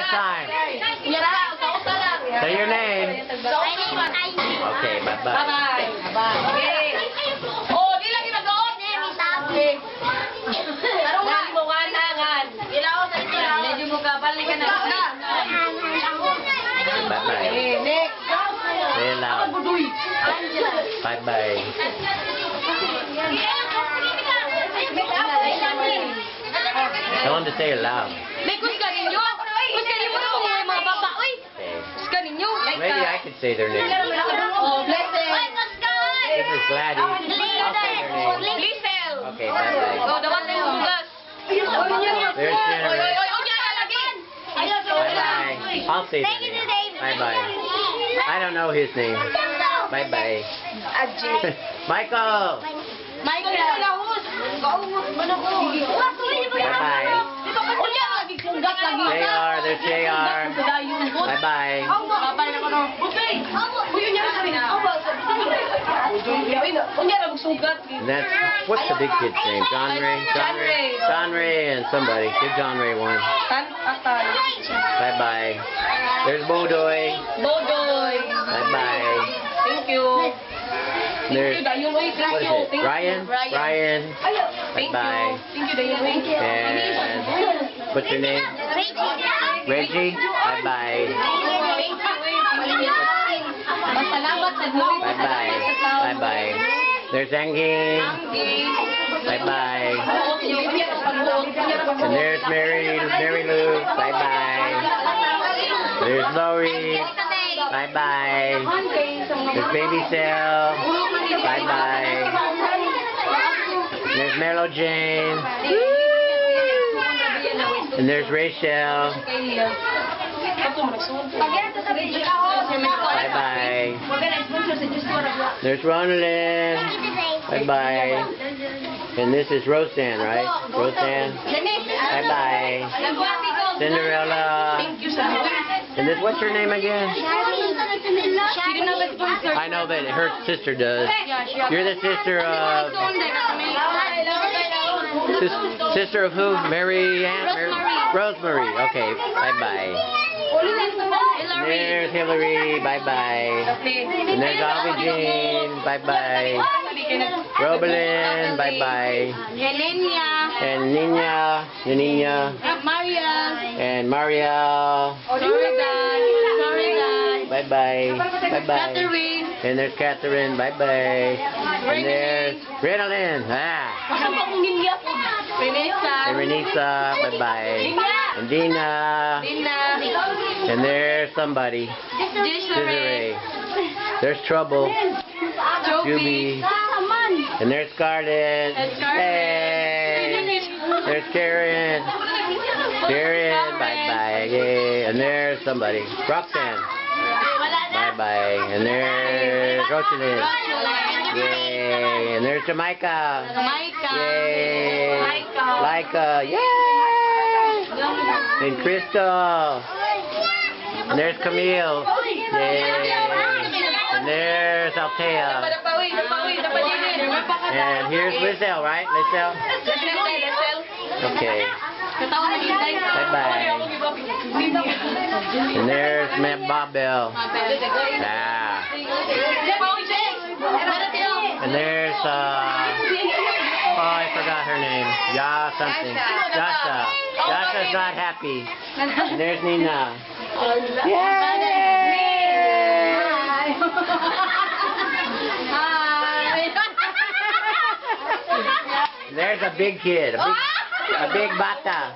time. Say your name. Okay, bye-bye. Oh, di lagi mag-on. Tarong nga mo kanangan. Ilaw sa ito lang. Medyo mo ka balik ka na. Bye-bye. Next. Say it loud. Bye-bye. Tell him to say it loud. Kus ka ninyo. Kus ka ninyo kung may mga baba. Uy. Okay. Kus ka ninyo. Maybe I could say their name. Oh, blessed. This is Gladys. I'll say their name. Lisel. Okay, bye-bye. Oh, dapat na yung hugas. There's Jennifer. Bye-bye. Bye-bye. I'll say their name. Bye-bye. I don't know his name. Bye-bye. Michael. Bye-bye. JR, there's JR. Bye-bye. That's, what's the big kid's name? John Ray? John Ray and somebody. Give John Ray one. Bye-bye. There's Bodoy. Bye-bye. Thank you. There's, what is it? Ryan? Ryan. Bye-bye. Thank you. And what's your name? Reggie. Bye-bye. Bye-bye. Bye-bye. There's Angin. Bye-bye. And there's Mary Lou. Bye-bye. There's Lori. Bye-bye. There's Baby Cell. Bye-bye. There's Melo Jane. And there's Rachel. Bye-bye. There's Ronaldin. Bye-bye. And this is Roseanne, right? Roseanne. Bye-bye. Cinderella. And this, what's her name again? I know that her sister does. You're the sister of... Sister of who? Mary Ann? Rosemary. Okay. Bye-bye. There's Hillary. Bye-bye. And there's Avi Jean. Bye-bye. Robelin. Bye-bye. And Nina. And Maria. Bye-bye. Bye-bye. And there's Catherine. Bye-bye. And there's Renalyn. And Renisa. Bye-bye. And Dina. And there's somebody. Desiree. There's Trouble. Juby. And there's Scarlett. Hey. There's Karen. Bye-bye. Yay. And there's somebody. Roxanne. Bye-bye. And there's Rochelyn. Yay. And there's Jamaica. Yay. Laika. Yay. And Crystal. And there's Camille. Yay. And there's Althea. And here's Lizelle, right? Lizelle? Okay. Bye-bye. And there's Matt Bobbell. Yeah. And there's, oh, I forgot her name. Something. Yasha. Yasha's not happy. And there's Nina. Yay! There's a big kid. A big bata.